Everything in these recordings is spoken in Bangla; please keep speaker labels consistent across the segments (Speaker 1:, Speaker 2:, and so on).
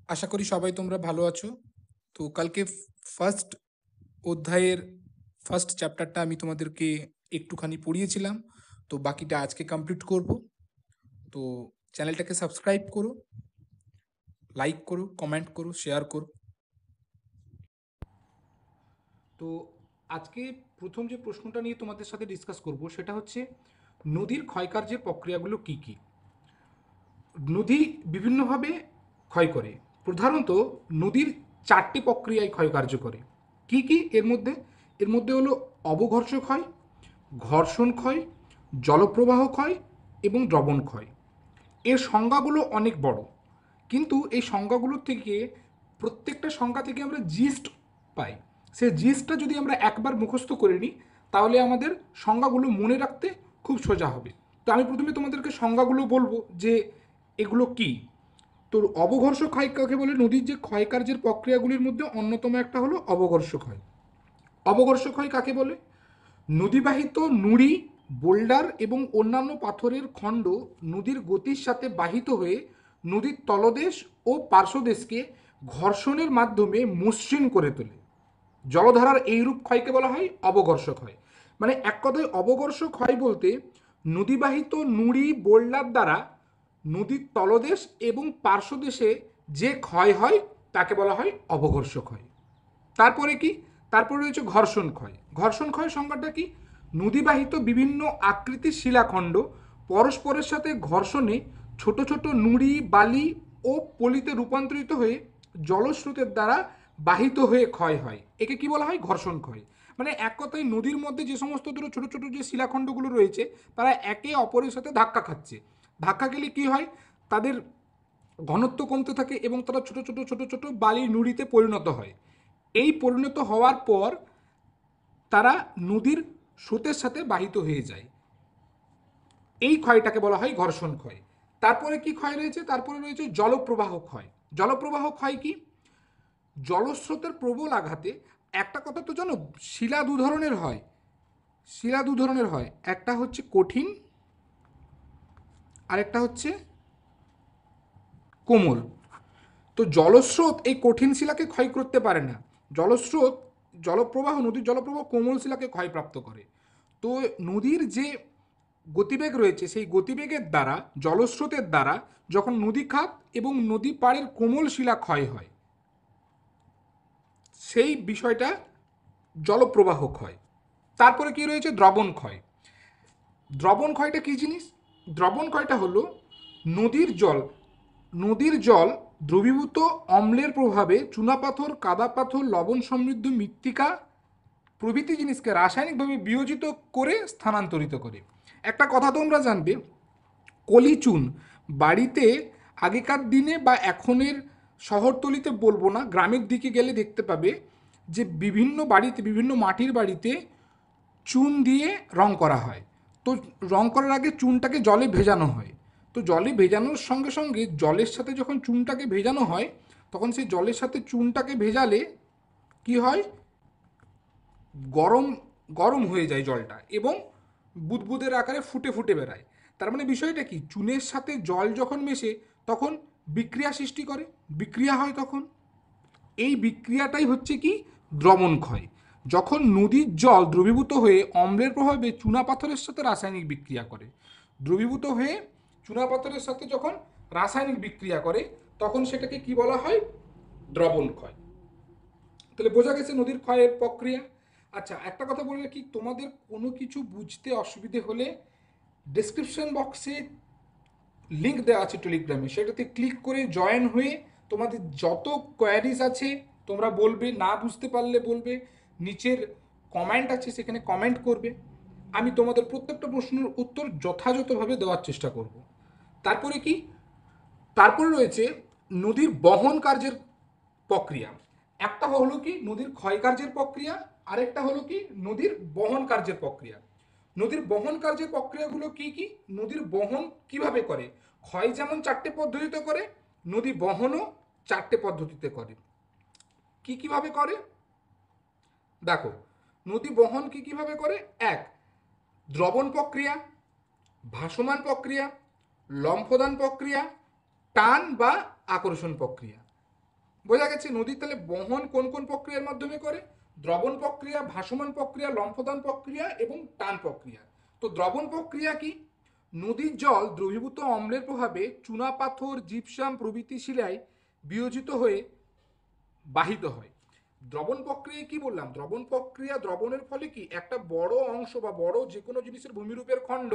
Speaker 1: আশা করি সবাই তোমরা ভালো আছো। তো কালকে ফার্স্ট অধ্যায়ের ফার্স্ট চ্যাপ্টারটা আমি তোমাদেরকে একটুখানি পড়িয়েছিলাম, তো বাকিটা আজকে কমপ্লিট করব। তো চ্যানেলটাকে সাবস্ক্রাইব করো, লাইক করো, কমেন্ট করো, শেয়ার করো। তো আজকে প্রথম যে প্রশ্নটা নিয়ে তোমাদের সাথে ডিসকাস করব সেটা হচ্ছে নদীর ক্ষয়কার্যের প্রক্রিয়াগুলো কি কি। নদী বিভিন্নভাবে ক্ষয় করে। প্রধানত নদীর চারটি প্রক্রিয়ায় ক্ষয়কার্য করে। কি কি এর মধ্যে হলো অবঘর্ষ ক্ষয়, ঘর্ষণ ক্ষয়, জলপ্রবাহ ক্ষয় এবং দ্রবণ ক্ষয়। এর সংজ্ঞাগুলো অনেক বড়, কিন্তু এই সংজ্ঞাগুলোর থেকে প্রত্যেকটা সংজ্ঞা থেকে আমরা জিস্ট পাই। সেই জিস্টটা যদি আমরা একবার মুখস্থ করে নিই তাহলে আমাদের সংজ্ঞাগুলো মনে রাখতে খুব সোজা হবে। তো আমি প্রথমে তোমাদেরকে সংজ্ঞাগুলো বলবো যে এগুলো কি। তো অবঘর্ষ ক্ষয় কাকে বলে? নদীর যে ক্ষয়কার্যের প্রক্রিয়াগুলির মধ্যে অন্যতম একটা হলো অবঘর্ষ ক্ষয়। অবঘর্ষ ক্ষয় কাকে বলে? নদীবাহিত নুড়ি, বোল্ডার এবং অন্যান্য পাথরের খণ্ড নদীর গতির সাথে বাহিত হয়ে নদীর তলদেশ ও পার্শ্বদেশকে ঘর্ষণের মাধ্যমে মসৃণ করে তোলে। জলধারার এইরূপ ক্ষয়কে বলা হয় অবঘর্ষ ক্ষয়। মানে এক কথায় অবঘর্ষ ক্ষয় বলতে নদীবাহিত নুড়ি বোল্ডার দ্বারা নদীর তলদেশ এবং পার্শ্বদেশে যে ক্ষয় হয় তাকে বলা হয় অবঘর্ষ ক্ষয়। তারপরে কি? তারপরে রয়েছে ঘর্ষণ ক্ষয়। ঘর্ষণ ক্ষয় সংজ্ঞাটা কি? নদীবাহিত বিভিন্ন আকৃতির শিলাখণ্ড পরস্পরের সাথে ঘর্ষণে ছোট ছোট নুড়ি, বালি ও পলিতে রূপান্তরিত হয়ে জলস্রোতের দ্বারা বাহিত হয়ে ক্ষয় হয়। একে কি বলা হয়? ঘর্ষণ ক্ষয়। মানে এক কথায় নদীর মধ্যে যে সমস্ত ছোট ছোট যে শিলাখণ্ডগুলো রয়েছে তারা একে অপরের সাথে ধাক্কা খাচ্ছে। ধাক্কা খেলে কি হয়? তাদের ঘনত্ব কমতে থাকে এবং তারা ছোট ছোট ছোট ছোট বালি নুড়িতে পরিণত হয়। এই পরিণত হওয়ার পর তারা নদীর স্রোতের সাথে বাহিত হয়ে যায়। এই ক্ষয়টাকে বলা হয় ঘর্ষণ ক্ষয়। তারপরে কি ক্ষয় রয়েছে? তারপরে রয়েছে জলপ্রবাহ ক্ষয়। জলপ্রবাহ ক্ষয় কি? জলস্রোতের প্রবল আঘাতে, একটা কথা তো জানো, শিলা দু ধরনের হয়। শিলা দু ধরনের হয়, একটা হচ্ছে কঠিন আর একটা হচ্ছে কোমল। তো জলস্রোত এই কঠিন শিলাকে ক্ষয় করতে পারে না। জলস্রোত, জলপ্রবাহ, নদীর জলপ্রবাহ কোমল শিলাকে ক্ষয়প্রাপ্ত করে। তো নদীর যে গতিবেগ রয়েছে সেই গতিবেগের দ্বারা, জলস্রোতের দ্বারা যখন নদী খাত এবং নদী পাড়ের কোমল শিলা ক্ষয় হয়, সেই বিষয়টা জলপ্রবাহ ক্ষয়। তারপরে কি রয়েছে? দ্রবণ ক্ষয়। দ্রবণ ক্ষয়টা কি জিনিস? দ্রবণ ক্ষয়টা হলো নদীর জল, নদীর জল দ্রবীভূত অম্লের প্রভাবে চুনাপাথর, কাদা পাথর, লবণ সমৃদ্ধ মৃত্তিকা প্রভৃতি জিনিসকে রাসায়নিকভাবে বিয়োজিত করে স্থানান্তরিত করে। একটা কথা তোমরা জানবে, কলিচুন বাড়িতে আগেকার দিনে বা এখনের শহরতলিতে বলবো না, গ্রামের দিকে গেলে দেখতে পাবে যে বিভিন্ন বাড়িতে, বিভিন্ন মাটির বাড়িতে চুন দিয়ে রং করা হয়। তো রং করার আগে চুনটাকে জলে ভেজানো হয়। তো জলে ভেজানোর সঙ্গে সঙ্গে জলের সাথে যখন চুনটাকে ভেজানো হয় তখন সেই জলের সাথে চুনটাকে ভেজালে কি হয়? গরম, গরম হয়ে যায় জলটা এবং বুদবুদের আকারে ফুটে ফুটে বেড়ায়। তার মানে বিষয়টা কি? চুনের সাথে জল যখন মেশে তখন বিক্রিয়া সৃষ্টি করে, বিক্রিয়া হয় তখন। এই বিক্রিয়াটাই হচ্ছে কি? দ্রবণ ক্ষয়। যখন নদীর জল দ্রবীভূত হয়ে অম্লের প্রভাবে চুনাপাথরের সাথে রাসায়নিক বিক্রিয়া করে, দ্রবীভূত হয়ে চুনাপাথরের সাথে যখন রাসায়নিক বিক্রিয়া করে তখন সেটাকে কি বলা হয়? দ্রবণ ক্ষয়। তাহলে বোঝা গেছে নদীর ক্ষয়ের প্রক্রিয়া। আচ্ছা, একটা কথা বললে কি, তোমাদের কোনো কিছু বুঝতে অসুবিধে হলে ডেসক্রিপশন বক্সে লিঙ্ক দেওয়া আছে টেলিগ্রামে, সেটাতে ক্লিক করে জয়েন হয়ে তোমাদের যত কোয়ারিজ আছে তোমরা বলবে, না বুঝতে পারলে বলবে, নিচের কমেন্ট আছে সেখানে কমেন্ট করবে, আমি তোমাদের প্রত্যেকটা প্রশ্নের উত্তর যথাযথভাবে দেওয়ার চেষ্টা করব। তারপরে কি? তারপরে রয়েছে নদীর বহন কার্যের প্রক্রিয়া। একটা হলো কি নদীর ক্ষয় কার্যের প্রক্রিয়া, আরেকটা হলো কি নদীর বহন কার্যের প্রক্রিয়া। নদীর বহন কার্যের প্রক্রিয়াগুলো কি কি? নদীর বহন কিভাবে করে? ক্ষয় যেমন চারটে পদ্ধতিতে করে, নদী বহনও চারটে পদ্ধতিতে করে। কি কিভাবে করে দেখো। নদী বহন কি কিভাবে করে? এক, দ্রবণ প্রক্রিয়া, ভাসমান প্রক্রিয়া, লম্ফদান প্রক্রিয়া, টান বা আকর্ষণ প্রক্রিয়া। বোঝা গেছে নদীর তাহলে বহন কোন কোন প্রক্রিয়ার মাধ্যমে করে? দ্রবণ প্রক্রিয়া, ভাসমান প্রক্রিয়া, লম্ফদান প্রক্রিয়া এবং টান প্রক্রিয়া। তো দ্রবণ প্রক্রিয়া কি? নদীর জল দ্রবীভূত অম্লের প্রভাবে চুনাপাথর, জিপসাম প্রভৃতি শিলায় বিয়োজিত হয়ে বাহিত হয়। দ্রবণ প্রক্রিয়ায় কি বললাম? দ্রবণ প্রক্রিয়া, দ্রবণের ফলে কি একটা বড় অংশ বা বড় যে কোনো জিনিসের ভূমিরূপের খণ্ড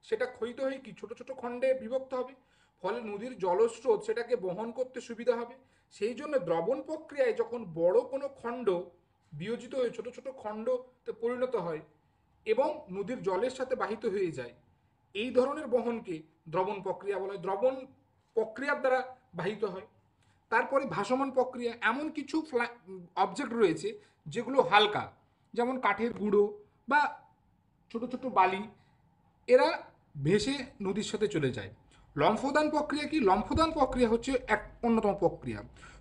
Speaker 1: সেটা ক্ষয়িত হয়ে কি ছোট ছোট খণ্ডে বিভক্ত হবে, ফলে নদীর জলস্রোত সেটাকে বহন করতে সুবিধা হবে। সেই জন্য দ্রবণ প্রক্রিয়ায় যখন বড় কোনো খণ্ড বিয়োজিত হয়ে ছোট ছোট খণ্ডতে পরিণত হয় এবং নদীর জলের সাথে বাহিত হয়ে যায়, এই ধরনের বহনকে দ্রবণ প্রক্রিয়া বলা হয়। দ্রবণ প্রক্রিয়ার দ্বারা বাহিত হয়। তারপরে ভাসমান প্রক্রিয়া, এমন কিছু অবজেক্ট রয়েছে যেগুলো হালকা, যেমন কাঠের গুঁড়ো বা ছোট ছোট বালি, এরা ভেসে নদীর সাথে চলে যায়। লম্ফদান প্রক্রিয়া কি? লম্ফদান প্রক্রিয়া হচ্ছে এক অন্যতম প্রক্রিয়া।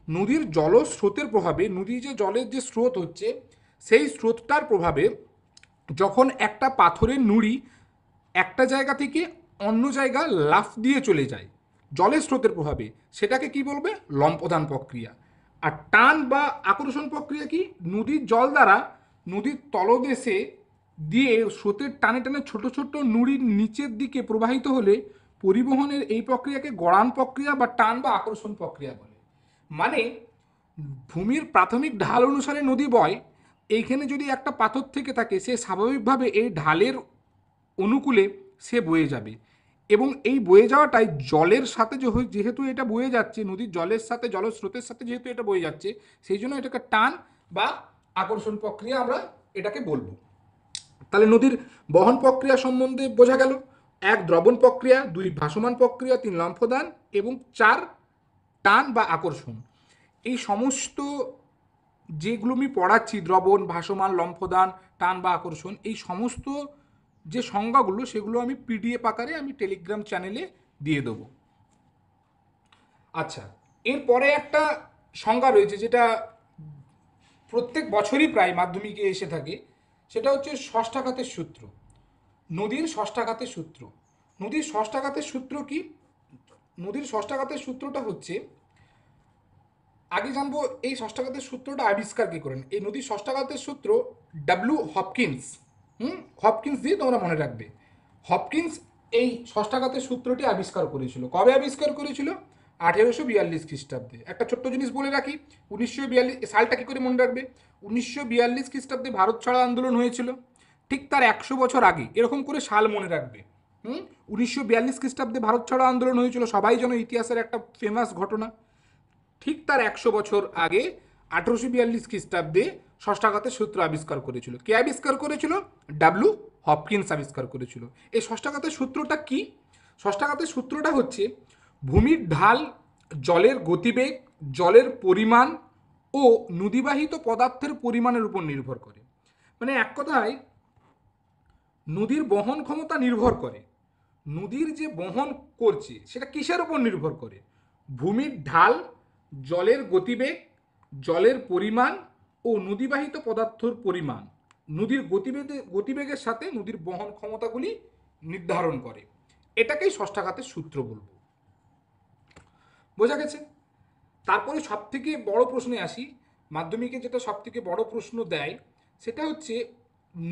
Speaker 1: নদীর জলস্রোতের প্রভাবে, নদীর যে জলের যে স্রোত হচ্ছে সেই স্রোতটার প্রভাবে যখন একটা পাথরের নুড়ি একটা জায়গা থেকে অন্য জায়গা লাফ দিয়ে চলে যায় জলের স্রোতের প্রভাবে, সেটাকে কি বলবে? লম্ফদান প্রক্রিয়া। আর টান বা আকর্ষণ প্রক্রিয়া কি? নদীর জল দ্বারা নদীর তলদেশে দিয়ে স্রোতের টানে টানে ছোট ছোট নুড়ির নিচের দিকে প্রবাহিত হলে পরিবহনের এই প্রক্রিয়াকে গড়ান প্রক্রিয়া বা টান বা আকর্ষণ প্রক্রিয়া বলে। মানে ভূমির প্রাথমিক ঢাল অনুসারে নদী বয়, এইখানে যদি একটা পাথর থেকে থাকে সে স্বাভাবিকভাবে এই ঢালের অনুকূলে সে বয়ে যাবে, এবং এই বয়ে যাওয়াটাই জলের সাথে যেহেতু এটা বয়ে যাচ্ছে, নদীর জলের সাথে জলস্রোতের সাথে যেহেতু এটা বয়ে যাচ্ছে, সেই জন্য এটাকে টান বা আকর্ষণ প্রক্রিয়া আমরা এটাকে বলবো। তাহলে নদীর বহন প্রক্রিয়া সম্বন্ধে বোঝা গেল। 1 দ্রবণ প্রক্রিয়া, 2 ভাসমান প্রক্রিয়া, 3 লম্ফদান এবং 4 টান বা আকর্ষণ। এই সমস্ত যেগুলো আমি পড়াচ্ছি, দ্রবণ, ভাসমান, লম্ফদান, টান বা আকর্ষণ, এই সমস্ত যে সংজ্ঞাগুলো সেগুলো আমি পিডিএফ আকারে আমি টেলিগ্রাম চ্যানেলে দিয়ে দেবো। আচ্ছা, এরপরে একটা সংজ্ঞা রয়েছে যেটা প্রত্যেক বছরই প্রায় মাধ্যমিকে এসে থাকে, সেটা হচ্ছে ষষ্ঠাঘাতের সূত্র। নদীর ষষ্ঠাঘাতের সূত্র। নদীর ষষ্ঠাঘাতের সূত্র কি? নদীর ষষ্ঠাঘাতের সূত্রটা হচ্ছে, আগে জানবো এই ষষ্ঠাঘাতের সূত্রটা আবিষ্কার কি করেন। এই নদীর ষষ্ঠাঘাতের সূত্র ডাব্লিউ হপকিন্স, হপকিন্স দিয়ে তোমরা মনে রাখবে। হপকিন্স এই ষষ্ঠাঘাতের সূত্রটি আবিষ্কার করেছিল। কবে আবিষ্কার করেছিল? 1842 খ্রিস্টাব্দে। একটা ছোট্ট জিনিস বলে রাখি, 1942 সালটা কি করে মনে রাখবে? 1942 খ্রিস্টাব্দে ভারত ছাড়ো আন্দোলন হয়েছিল, ঠিক তার 100 বছর আগে, এরকম করে সাল মনে রাখবে। 1942 খ্রিস্টাব্দে ভারত ছাড়ো আন্দোলন হয়েছিল, সবাই যেন ইতিহাসের একটা ফেমাস ঘটনা। ঠিক তার 100 বছর আগে 1842 খ্রিস্টাব্দে ষষ্ঠাঘাতের সূত্র আবিষ্কার করেছিল। কে আবিষ্কার করেছিল? ডাব্লিউ হপকিন্স আবিষ্কার করেছিল। এই ষষ্ঠাঘাতের সূত্রটা কি? ষষ্ঠাঘাতের সূত্রটা হচ্ছে ভূমির ঢাল, জলের গতিবেগ, জলের পরিমাণ ও নদীবাহিত পদার্থের পরিমাণের উপর নির্ভর করে। মানে এক কথায় নদীর বহন ক্ষমতা নির্ভর করে, নদীর যে বহন করছে সেটা কিসের উপর নির্ভর করে? ভূমির ঢাল, জলের গতিবেগ, জলের পরিমাণ ও নদীবাহিত পদার্থের পরিমাণ, নদীর গতিবেগের সাথে নদীর বহন ক্ষমতাগুলি নির্ধারণ করে। এটাকেই ষষ্ঠাঘাতের সূত্র বলবো। বোঝা গেছে? তারপরে সব থেকে বড় প্রশ্নে আসি। মাধ্যমিকে যেটা সব থেকে বড় প্রশ্ন দেয় সেটা হচ্ছে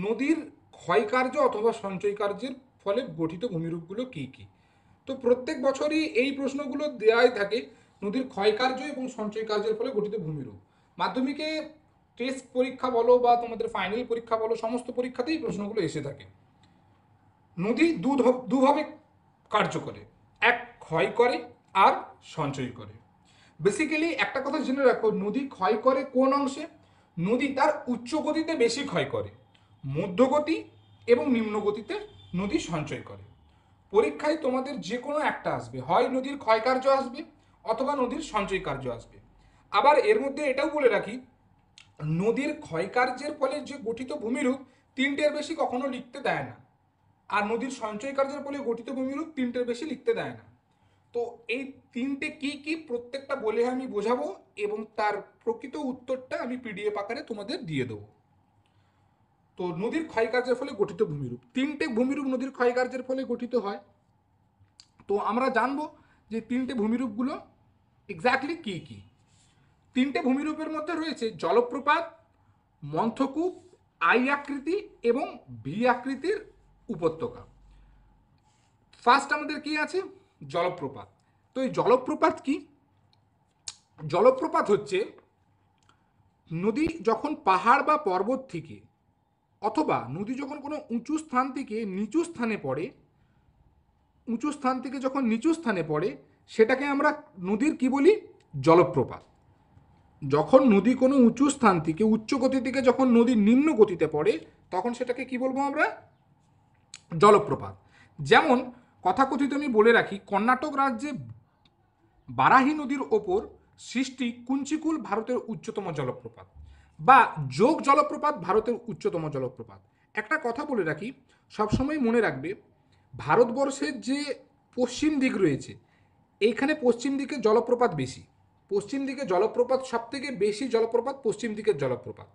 Speaker 1: নদীর ক্ষয়কার্য অথবা সঞ্চয় কার্যের ফলে গঠিত ভূমিরূপগুলো কী কী। তো প্রত্যেক বছরই এই প্রশ্নগুলো দেওয়াই থাকে, নদীর ক্ষয়কার্য এবং সঞ্চয় কার্যের ফলে গঠিত ভূমিরূপ। মাধ্যমিকে টেস্ট পরীক্ষা বলো বা তোমাদের ফাইনাল পরীক্ষা বলো, সমস্ত পরীক্ষাতেই প্রশ্নগুলো এসে থাকে। নদী দুভাবে কার্য করে, এক ক্ষয় করে আর সঞ্চয় করে। বেসিক্যালি একটা কথা জেনে রাখো, নদী ক্ষয় করে কোন অংশে? নদী তার উচ্চ গতিতে বেশি ক্ষয় করে, মধ্যগতি এবং নিম্ন গতিতে নদী সঞ্চয় করে। পরীক্ষায় তোমাদের যে কোনো একটা আসবে, হয় নদীর ক্ষয় কার্য আসবে অথবা নদীর সঞ্চয় কার্য আসবে। আবার এর মধ্যে এটাও বলে রাখি, নদীর ক্ষয় কার্যের ফলে যে গঠিত ভূমিরূপ 3টের বেশি কখনো লিখতে দেয় না, আর নদীর সঞ্চয় কার্যের ফলে গঠিত ভূমিরূপ 3টের বেশি লিখতে দেয় না। তো এই 3টে কি কি প্রত্যেকটা বলে আমি বোঝাবো, এবং তার প্রকৃত উত্তরটা আমি পিডিএফ আকারে তোমাদের দিয়ে দেবো। তো নদীর ক্ষয়কার্যের ফলে গঠিত ভূমিরূপ, 3টে ভূমিরূপ নদীর ক্ষয়কার্যের ফলে গঠিত হয়। তো আমরা জানবো যে 3টে ভূমিরূপগুলো এক্স্যাক্টলি কি কি। তিনটে ভূমিরূপের মধ্যে রয়েছে জলপ্রপাত, মন্থকূপ, আই আকৃতি এবং ভি আকৃতির উপত্যকা। ফার্স্ট আমাদের কি আছে? জলপ্রপাত। তো এই জলপ্রপাত কি? জলপ্রপাত হচ্ছে নদী যখন পাহাড় বা পর্বত থেকে অথবা নদী যখন কোনো উঁচু স্থান থেকে নিচু স্থানে পড়ে, উঁচু স্থান থেকে যখন নিচু স্থানে পড়ে সেটাকে আমরা নদীর কি বলি? জলপ্রপাত। যখন নদী কোনো উঁচু স্থান থেকে উচ্চ গতি থেকে যখন নদী নিম্ন গতিতে পড়ে তখন সেটাকে কি বলবো আমরা? জলপ্রপাত। যেমন কথাকথিত আমি বলে রাখি, কর্ণাটক রাজ্যে বারাহি নদীর ওপর সৃষ্টি কুঞ্চিকুল ভারতের উচ্চতম জলপ্রপাত, বা যোগ জলপ্রপাত ভারতের উচ্চতম জলপ্রপাত। একটা কথা বলে রাখি, সবসময় মনে রাখবে, ভারতবর্ষের যে পশ্চিম দিক রয়েছে এইখানে পশ্চিম দিকে জলপ্রপাত বেশি। পশ্চিম দিকে জলপ্রপাত সব থেকে বেশি জলপ্রপাত পশ্চিম দিকের জলপ্রপাত।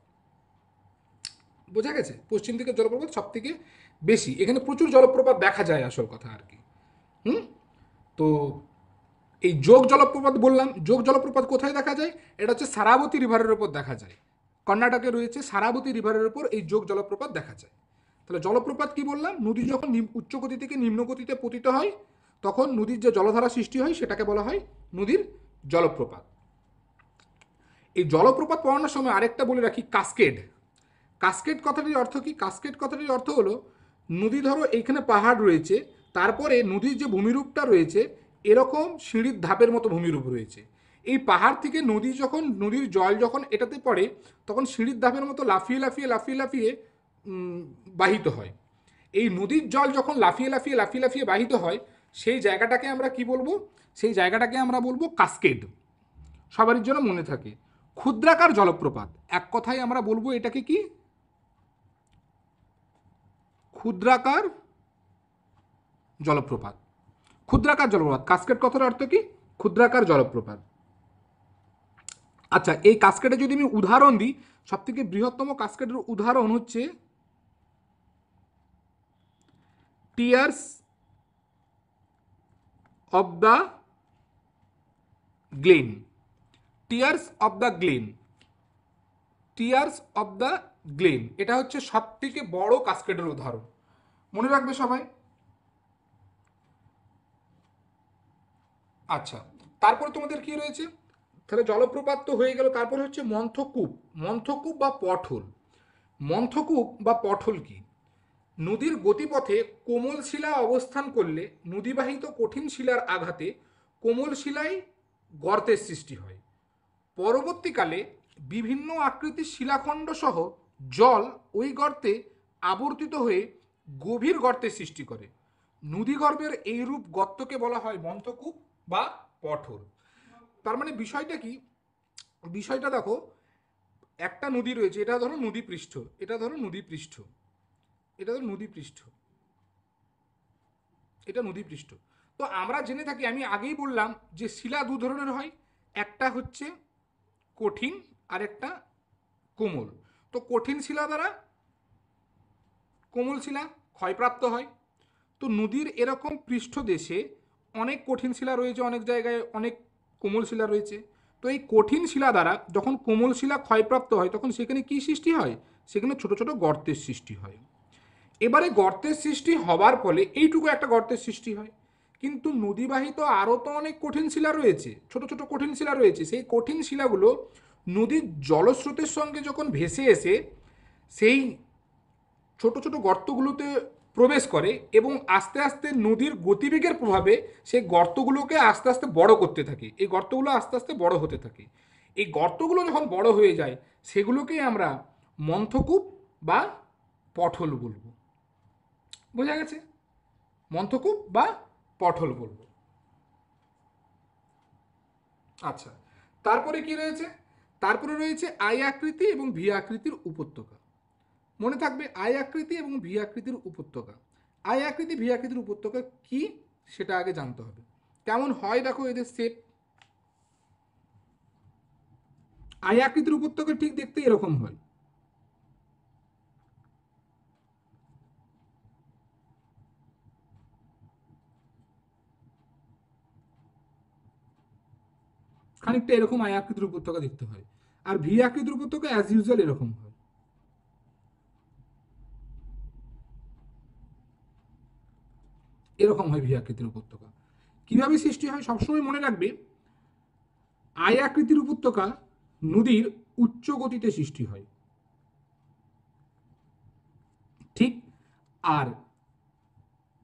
Speaker 1: বোঝা গেছে? পশ্চিম দিকের জলপ্রপাত সব থেকে বেশি, এখানে প্রচুর জলপ্রপাত দেখা যায় আসল কথা আর কি। তো এই যোগ জলপ্রপাত বললাম, যোগ জলপ্রপাত কোথায় দেখা যায়? এটা হচ্ছে সারাবতী রিভারের উপর দেখা যায়। কর্ণাটকে রয়েছে সারাবতী রিভারের উপর এই যোগ জলপ্রপাত দেখা যায়। তাহলে জলপ্রপাত কি বললাম? নদী যখন উচ্চ গতি থেকে নিম্ন গতিতে পতিত হয় তখন নদীর যে জলধারা সৃষ্টি হয় সেটাকে বলা হয় নদীর জলপ্রপাত। এই জলপ্রপাত পড়ানোর সময় আরেকটা বলে রাখি, কাসকেড। কাসকেড কথাটির অর্থ কি? কাসকেড কথাটির অর্থ হলো, নদী ধরো এইখানে পাহাড় রয়েছে, তারপরে নদীর যে ভূমিরূপটা রয়েছে এরকম সিঁড়ির ধাপের মতো ভূমিরূপ রয়েছে। এই পাহাড় থেকে নদী যখন, নদীর জল যখন এটাতে পড়ে তখন সিঁড়ির ধাপের মতো লাফিয়ে লাফিয়ে লাফিয়ে লাফিয়ে বাহিত হয়। এই নদীর জল যখন লাফিয়ে লাফিয়ে লাফিয়ে লাফিয়ে বাহিত হয় সেই জায়গাটাকে আমরা কি বলবো? সেই জায়গাটাকে আমরা বলবো কাসকেড। সবারই জন্য মনে থাকে। ক্ষুদ্রাকার জলপ্রপাত, এক কথায় আমরা বলবো এটাকে কি? ক্ষুদ্রাকার জলপ্রপাত। ক্ষুদ্রাকার জলপ্রপাত, কাসকেড কথার অর্থ কি? ক্ষুদ্রাকার জলপ্রপাত। আচ্ছা, এই কাসকেডে যদি আমি উদাহরণ দিই, সব থেকে বৃহত্তম কাসকেডের উদাহরণ হচ্ছে tears of the Glenn. Tears of the Glenn, tears of the Glenn, এটা হচ্ছে সব থেকে বড় কাসকেডের উদাহরণ। মনে রাখবে সবাই। আচ্ছা, তারপরে তোমাদের কি রয়েছে? তাহলে জলপ্রপাত তো হয়ে গেল, তারপরে হচ্ছে মন্থকূপ। মন্থকূপ বা পটল। মন্থকূপ বা পটল কি? নদীর গতিপথে কোমল শিলা অবস্থান করলে নদীবাহিত কঠিন শিলার আঘাতে কোমল শিলায় গর্তের সৃষ্টি হয়। পরবর্তীকালে বিভিন্ন আকৃতির শিলাখণ্ড সহ জল ওই গর্তে আবর্তিত হয়ে গভীর গর্তের সৃষ্টি করে। নদীগর্ভের এইরূপ গর্তকে বলা হয় মন্থকূপ বা পটল। তার মানে বিষয়টা কি? বিষয়টা দেখো, একটা নদী রয়েছে, এটা ধরো নদী পৃষ্ঠ, এটা ধরো নদী পৃষ্ঠ, এটা ধরো নদী পৃষ্ঠ, এটা নদী পৃষ্ঠ। তো আমরা জেনে থাকি, আমি আগেই বললাম যে শিলা দু ধরনের হয়, একটা হচ্ছে কঠিন আর একটা কোমল। তো কঠিন শিলা দ্বারা কোমল শিলা ক্ষয়প্রাপ্ত হয়। তো নদীর এরকম পৃষ্ঠদেশে অনেক কঠিন শিলা রয়েছে, অনেক জায়গায় অনেক কোমল শিলা রয়েছে। তো এই কঠিন শিলা দ্বারা যখন কোমল শিলা ক্ষয়প্রাপ্ত হয় তখন সেখানে কি সৃষ্টি হয়? সেখানে ছোট ছোট গর্তের সৃষ্টি হয়। এবারে গর্তের সৃষ্টি হবার ফলে এইটুকু একটা গর্তের সৃষ্টি হয়, কিন্তু নদীবাহিত আরও তো অনেক কঠিন শিলা রয়েছে, ছোট ছোট কঠিন শিলা রয়েছে। সেই কঠিন শিলাগুলো নদীর জলস্রোতের সঙ্গে যখন ভেসে এসে সেই ছোট ছোট গর্তগুলোতে প্রবেশ করে এবং আস্তে আস্তে নদীর গতিবেগের প্রভাবে সেই গর্তগুলোকে আস্তে আস্তে বড় করতে থাকে, এই গর্তগুলো আস্তে আস্তে বড় হতে থাকে। এই গর্তগুলো যখন বড় হয়ে যায় সেগুলোকেই আমরা মন্থকূপ বা পটল বলবো। বোঝা গেছে? মন্থকূপ বা পটল বলবো। আচ্ছা, তারপরে কি রয়েছে? তারপরে রয়েছে আই আকৃতি এবং ভি আকৃতির উপত্যকা। মনে থাকবে, আই আকৃতি এবং ভি আকৃতির উপত্যকা। আই আকৃতি ভি আকৃতির উপত্যকা কি সেটা আগে জানতে হবে। কেমন হয় দেখো এদের শেপ। আই আকৃতির উপত্যকা ঠিক দেখতে এরকম হয়। খানিকটা এরকম আই আকৃতির উপত্যকা দেখতে হয়। আর ভি আকৃতির উপত্যকা অ্যাজ ইউজুয়াল এরকম হয়। এরকম হয় ভি আকৃতির উপত্যকা। কিভাবে সৃষ্টি হয় সবসময় মনে রাখবে, আই আকৃতির উপত্যকা নদীর উচ্চ গতিতে সৃষ্টি হয়, ঠিক। আর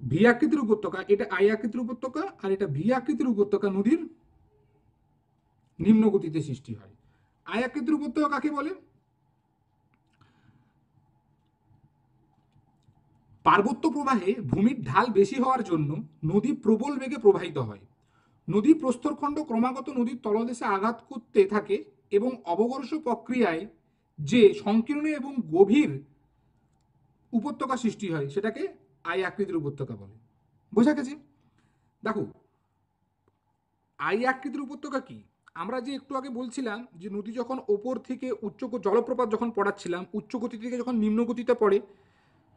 Speaker 1: ভি আকৃতির উপত্যকা, এটা আই আকৃতির উপত্যকা, আর এটা ভি আকৃতির উপত্যকা নদীর নিম্ন গতিতে সৃষ্টি হয়। আই আকৃতির উপত্যকা কাকে বলে? পার্বত্য প্রবাহে ভূমির ঢাল বেশি হওয়ার জন্য নদী প্রবল বেগে প্রবাহিত হয়। নদী প্রস্তরখণ্ড ক্রমাগত নদীর তলদেশে আঘাত করতে থাকে এবং অবঘর্ষ প্রক্রিয়ায় যে সংকীর্ণ এবং গভীর উপত্যকা সৃষ্টি হয় সেটাকে আই আকৃতির উপত্যকা বলে। বোঝা গেছে? দেখো, আই আকৃতির উপত্যকা কি? আমরা যে একটু আগে বলছিলাম যে নদী যখন ওপর থেকে উচ্চ জলপ্রপাত যখন পড়াচ্ছিলাম, উচ্চ গতি থেকে যখন নিম্ন গতিতে পড়ে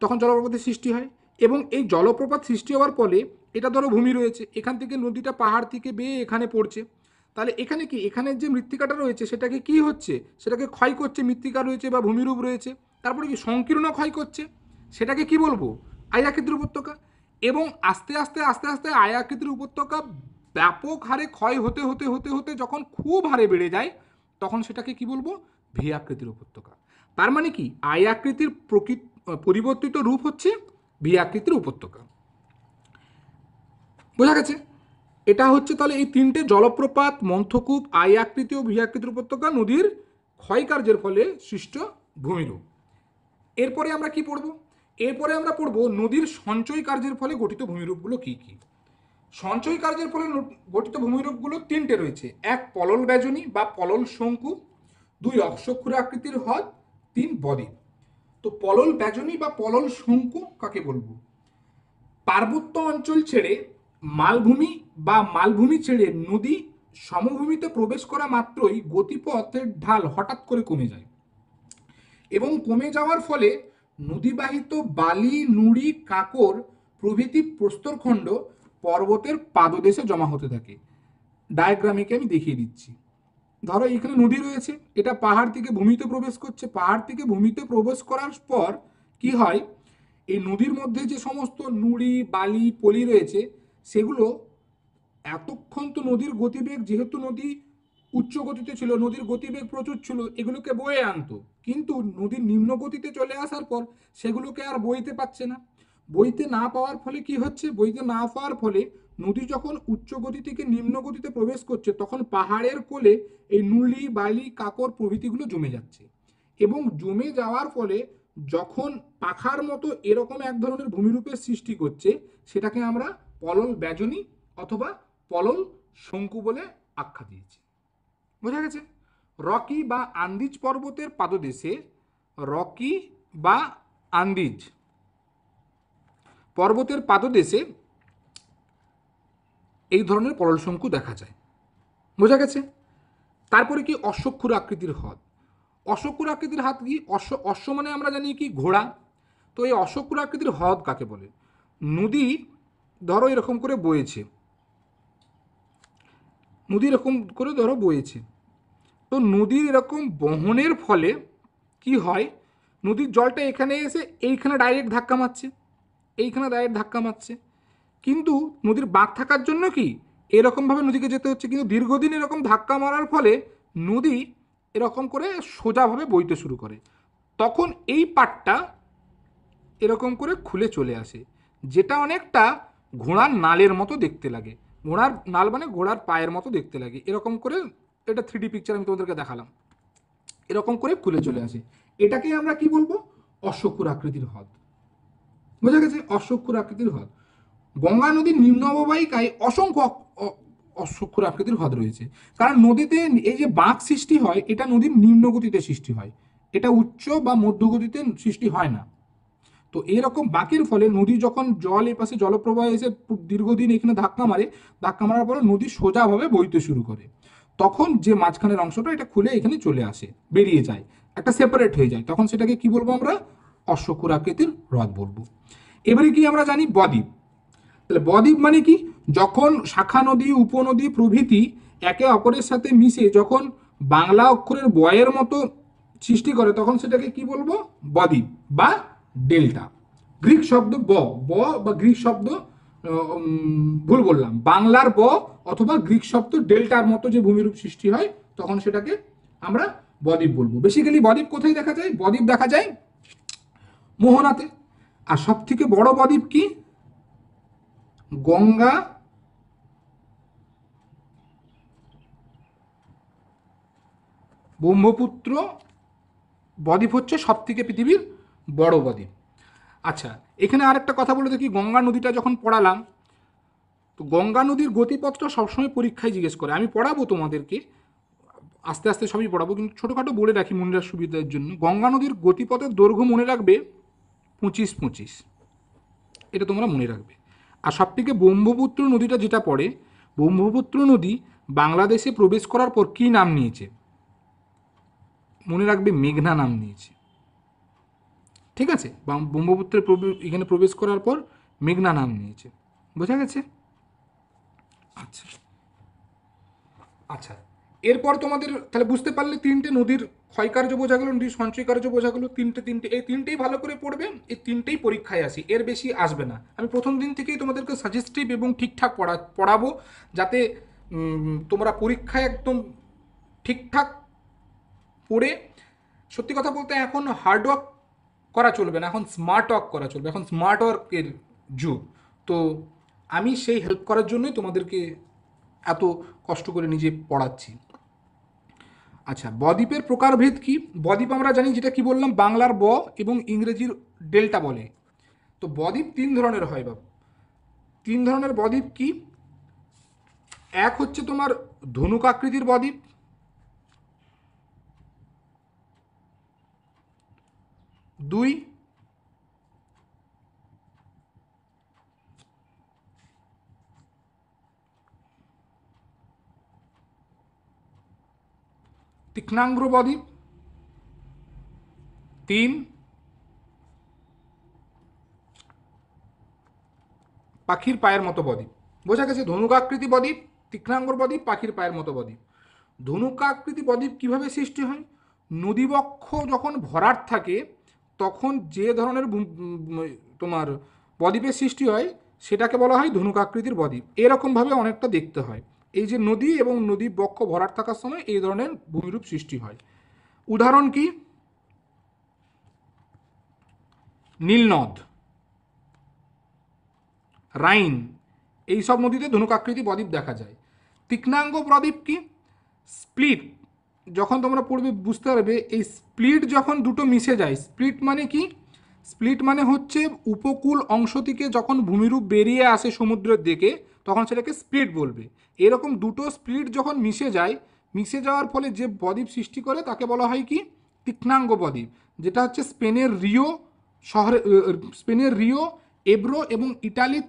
Speaker 1: তখন জলপ্রপাতের সৃষ্টি হয়। এবং এই জলপ্রপাত সৃষ্টি হওয়ার ফলে, এটা ধরো ভূমি রয়েছে, এখান থেকে নদীটা পাহাড় থেকে বেয়ে এখানে পড়ছে, তাহলে এখানে কি, এখানের যে মৃত্তিকাটা রয়েছে সেটাকে কি হচ্ছে, সেটাকে ক্ষয় করছে, মৃত্তিকা রয়েছে বা ভূমিরূপ রয়েছে, তারপরে কি সংকীর্ণ ক্ষয় করছে, সেটাকে কি বলবো? আই আকৃতির উপত্যকা। এবং আস্তে আস্তে আস্তে আস্তে আই আকৃতির উপত্যকা ব্যাপক হারে ক্ষয় হতে হতে হতে হতে যখন খুব হারে বেড়ে যায় তখন সেটাকে কি বলবো? ভি আকৃতির উপত্যকা। তার মানে কি, আই আকৃতির পরিবর্তিত রূপ হচ্ছে ভি আকৃতির উপত্যকা। বোঝা গেছে? এটা হচ্ছে তাহলে এই তিনটে জলপ্রপাত, মন্থকূপ, আই আকৃতি ও ভি আকৃতির উপত্যকা নদীর ক্ষয়কার্যের ফলে সৃষ্ট ভূমিরূপ। এরপরে আমরা কি পড়ব? এরপরে আমরা পড়ব নদীর সঞ্চয় কার্যের ফলে গঠিত ভূমিরূপগুলো কি কি। সঞ্চয় কার্যের ফলে গঠিত ভূমিরূপগুলো তিনটে রয়েছে। এক, পলল ব্যজনী বা পলল শঙ্কু। দুই, অশ্বক্ষুর আকৃতির হ্রদ। তিন, বদ্বীপ। তো পলল ব্যজনী বা পলল শঙ্কু কাকে বলবো? পার্বত্য অঞ্চল ছেড়ে মালভূমি বা মালভূমি ছেড়ে নদী সমভূমিতে প্রবেশ করা মাত্রই গতিপথের ঢাল হঠাৎ করে কমে যায় এবং কমে যাওয়ার ফলে নদীবাহিত বালি, নুড়ি, কাঁকর প্রভৃতি প্রস্তরখণ্ড পর্বতের পাদদেশে জমা হতে থাকে। ডায়াগ্রামিকে আমি দেখিয়ে দিচ্ছি। ধরো এখানে নদী রয়েছে, এটা পাহাড় থেকে ভূমিতে প্রবেশ করছে, পাহাড় থেকে ভূমিতে প্রবেশ করার পর কি হয়, এই নদীর মধ্যে যে সমস্ত নুড়ি, বালি, পলি রয়েছে সেগুলো এতক্ষণ তো নদীর গতিবেগ, যেহেতু নদী উচ্চ গতিতে ছিল, নদীর গতিবেগ প্রচুর ছিল, এগুলোকে বয়ে আনতো, কিন্তু নদীর নিম্ন গতিতে চলে আসার পর সেগুলোকে আর বইতে পারছে না। বইতে না পাওয়ার ফলে কি হচ্ছে, বইতে না পাওয়ার ফলে নদী যখন উচ্চ গতি থেকে নিম্ন গতিতে প্রবেশ করছে তখন পাহাড়ের কোলে এই নুড়ি, বালি, কাঁকর প্রভৃতিগুলো জমে যাচ্ছে এবং জমে যাওয়ার ফলে যখন পাখার মতো এরকম এক ধরনের ভূমিরূপের সৃষ্টি করছে সেটাকে আমরা পলল ব্যজনী অথবা পলল শঙ্কু বলে আখ্যা দিয়েছি। বোঝা গেছে? রকি বা আন্দিজ পর্বতের পাদদেশে, রকি বা আন্দিজ পর্বতের পাদদেশে এই ধরনের পলল শঙ্কু দেখা যায়। বোঝা গেছে? তারপরে কি, অশ্বক্ষুর আকৃতির হ্রদ। অশ্বক্ষুর আকৃতির হাত কি? অশ্ব মানে আমরা জানি কি, ঘোড়া। তো এই অশ্বক্ষুর আকৃতির হ্রদ কাকে বলে? নদী ধরো এরকম করে বয়েছে, নদী এরকম করে ধরো বয়েছে, তো নদীর এরকম বহনের ফলে কি হয়, নদীর জলটা এখানে এসে এইখানে ডাইরেক্ট ধাক্কা মারছে, এইখানে ডাইরেক্ট ধাক্কা মারছে, কিন্তু নদীর বাঁক থাকার জন্য কি এরকমভাবে নদীকে যেতে হচ্ছে, কিন্তু দীর্ঘদিন এরকম ধাক্কা মারার ফলে নদী এরকম করে সোজাভাবে বইতে শুরু করে, তখন এই পাটটা এরকম করে খুলে চলে আসে, যেটা অনেকটা ঘোড়ার নালের মতো দেখতে লাগে। ঘোড়ার নাল মানে ঘোড়ার পায়ের মতো দেখতে লাগে, এরকম করে। এটা 3D পিকচার আমি তোমাদেরকে দেখালাম, এরকম করে খুলে চলে আসে। এটাকে আমরা কি বলবো? অশ্বক্ষুর আকৃতির হ্রদ। বোঝা গেছে? অশ্বক্ষুর আকৃতির হ্রদ। গঙ্গা নদীর নিম্ন অববাহিকায় অসংখ্য অশ্বক্ষুর আকৃতির হ্রদ রয়েছে, কারণ নদীতে এই যে বাঁক সৃষ্টি হয় এটা নদীর নিম্ন গতিতে সৃষ্টি হয়, এটা উচ্চ বা মধ্য গতিতে সৃষ্টি হয় না। তো এরকম বাঁকের ফলে নদী যখন জল এ পাশে জলপ্রবাহ এসে দীর্ঘদিন এখানে ধাক্কা মারে, ধাক্কা মারার পরে নদী সোজাভাবে বইতে শুরু করে, তখন যে মাঝখানের অংশটা এটা খুলে এখানে চলে আসে, বেরিয়ে যায়, একটা সেপারেট হয়ে যায়, তখন সেটাকে কি বলবো আমরা? অশ্বক্ষুর আকৃতির হ্রদ বলবো। এবারে কি আমরা জানি, বদ্বীপ। তাহলে বদ্বীপ মানে কি, যখন শাখা নদী, উপনদী প্রভৃতি একে অপরের সাথে মিশে যখন বাংলা অক্ষরের বয়ের মতো সৃষ্টি করে তখন সেটাকে কি বলবো? বদ্বীপ বা ডেল্টা। গ্রিক শব্দ ব ব বা গ্রিক শব্দ ভুল বললাম, বাংলার ব অথবা গ্রিক শব্দ ডেল্টার মতো যে ভূমিরূপ সৃষ্টি হয় তখন সেটাকে আমরা বদ্বীপ বলবো। বেসিক্যালি বদ্বীপ কোথায় দেখা যায়? বদ্বীপ দেখা যায় মোহনাতে। আর সব থেকে বড় বদ্বীপ কি? গঙ্গা ব্রহ্মপুত্র বদ্বীপ হচ্ছে সব থেকে পৃথিবীর বড় বদ্বীপ। আচ্ছা, এখানে আর একটা কথা বলে দেখি, গঙ্গা নদীটা যখন পড়ালাম, তো গঙ্গা নদীর গতিপথটা সবসময় পরীক্ষায় জিজ্ঞেস করে। আমি পড়াবো তোমাদেরকে, আস্তে আস্তে সবই পড়াবো, কিন্তু ছোটোখাটো বলে রাখি মনে রাখার সুবিধার জন্য। গঙ্গা নদীর গতিপথের দৈর্ঘ্য মনে রাখবে 25-25, এটা তোমরা মনে রাখবে। আর সব থেকে ব্রহ্মপুত্র নদীটা যেটা পড়ে, ব্রহ্মপুত্র নদী বাংলাদেশে প্রবেশ করার পর কী নাম নিয়েছে? মনে রাখবে মেঘনা নাম নিয়েছে। ঠিক আছে, ব্রহ্মপুত্রের এখানে প্রবেশ করার পর মেঘনা নাম নিয়েছে। বোঝা গেছে? আচ্ছা আচ্ছা, এরপর তোমাদের তাহলে বুঝতে পারলে তিনটে নদীর ক্ষয়কার্য বোঝা গেলো, নদীর সঞ্চয় কার্য বোঝা গেলো। তিনটে এই তিনটেই ভালো করে পড়বে, এই তিনটেই পরীক্ষায় আসি, এর বেশি আসবে না। আমি প্রথম দিন থেকেই তোমাদেরকে সাজেস্টিভ এবং ঠিকঠাক পড়াবো, যাতে তোমরা পরীক্ষায় একদম ঠিকঠাক পড়ে। সত্যি কথা বলতে এখন হার্ড ওয়ার্ক করা চলবে না, এখন স্মার্ট ওয়ার্ক করা চলবে, এখন স্মার্ট ওয়ার্কের যুগ। তো আমি সেই হেল্প করার জন্যই তোমাদেরকে এত কষ্ট করে নিজে পড়াচ্ছি। আচ্ছা, বদ্বীপের প্রকারভেদ কি? বদ্বীপ আমরা জানি, যেটা কি বললাম, বাংলার ব এবং ইংরেজির ডেল্টা বলে। তো বদ্বীপ তিন ধরনের হয় বাবু। তিন ধরনের বদ্বীপ কি? এক হচ্ছে তোমার ধনুক আকৃতির বদ্বীপ, দুই তীক্ষ্ণাঙ্গ বদ্বীপ, তিন পাখির পায়ের মতো বদ্বীপ। বোঝা গেছে? ধনুকাকৃতি বদ্বীপ, তীক্ষ্ণাঙ্গ বদ্বীপ, পাখির পায়ের মতো বদ্বীপ। ধনুকাকৃতি বদ্বীপ কিভাবে সৃষ্টি হয়? নদীবক্ষ যখন ভরাট থাকে তখন যে ধরনের তোমার বদ্বীপের সৃষ্টি হয় সেটাকে বলা হয় ধনুকাকৃতির বদ্বীপ। এরকমভাবে অনেকটা দেখতে হয়। এই যে নদী এবং নদী বক্ষ ভরাট থাকার সময় এই ধরনের ভূমিরূপ সৃষ্টি হয়। উদাহরণ কি? নীলনদ, রাইন, এই সব নদীতে ধনুকাকৃতি বদ্বীপ দেখা যায়। তীক্ষ্ণাঙ্গ বদ্বীপ কি? স্প্লিট, যখন তোমরা পড়বে বুঝতে পারবে, এই স্প্লিট যখন দুটো মিশে যায়। স্প্লিট মানে কি? স্প্লিট মানে হচ্ছে উপকূল অংশ থেকে যখন ভূমিরূপ বেরিয়ে আসে সমুদ্রের দিকে তখন সেটাকে স্প্লিট বলবে। এরকম দুটো স্প্লিট যখন মিশে যায়, মিশে যাওয়ার ফলে যে বদ্বীপ সৃষ্টি করে তাকে বলা হয় কি? তীক্ষ্ণাঙ্গ বদ্বীপ। যেটা হচ্ছে স্পেনের রিও শহরে, স্পেনের রিও, এব্রো এবং ইটালির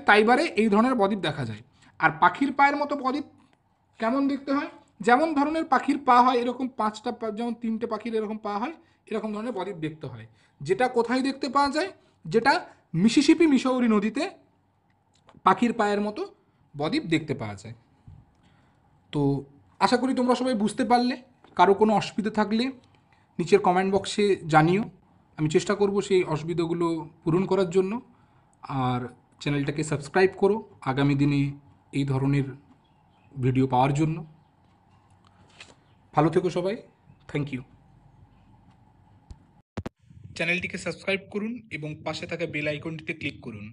Speaker 1: তাইবারে এই ধরনের বদ্বীপ দেখা যায়। আর পাখির পায়ের মতো বদ্বীপ কেমন দেখতে হয়? যেমন ধরনের পাখির পা হয় এরকম পাঁচটা যেমন তিনটে পাখির এরকম পা হয়, এরকম ধরনের বদ্বীপ দেখতে হয়। যেটা কোথায় দেখতে পাওয়া যায়? যেটা মিসিসিপি মিসৌরি নদীতে পাখির পায়ের মতো বদ্বীপ দেখতে পাওয়া যায়। তো আশা করি তোমরা সবাই বুঝতে পারলে। কারো কোনো অসুবিধা থাকলে নিচের কমেন্ট বক্সে জানিও, আমি চেষ্টা করব সেই অসুবিধাগুলো পূরণ করার জন্য। আর চ্যানেলটাকে সাবস্ক্রাইব করো আগামী দিনে এই ধরনের ভিডিও পাওয়ার জন্য। ভালো থেকো সবাই, থ্যাংক ইউ। চ্যানেলটিকে সাবস্ক্রাইব করুন এবং পাশে থাকা বেল আইকনটিতে ক্লিক করুন।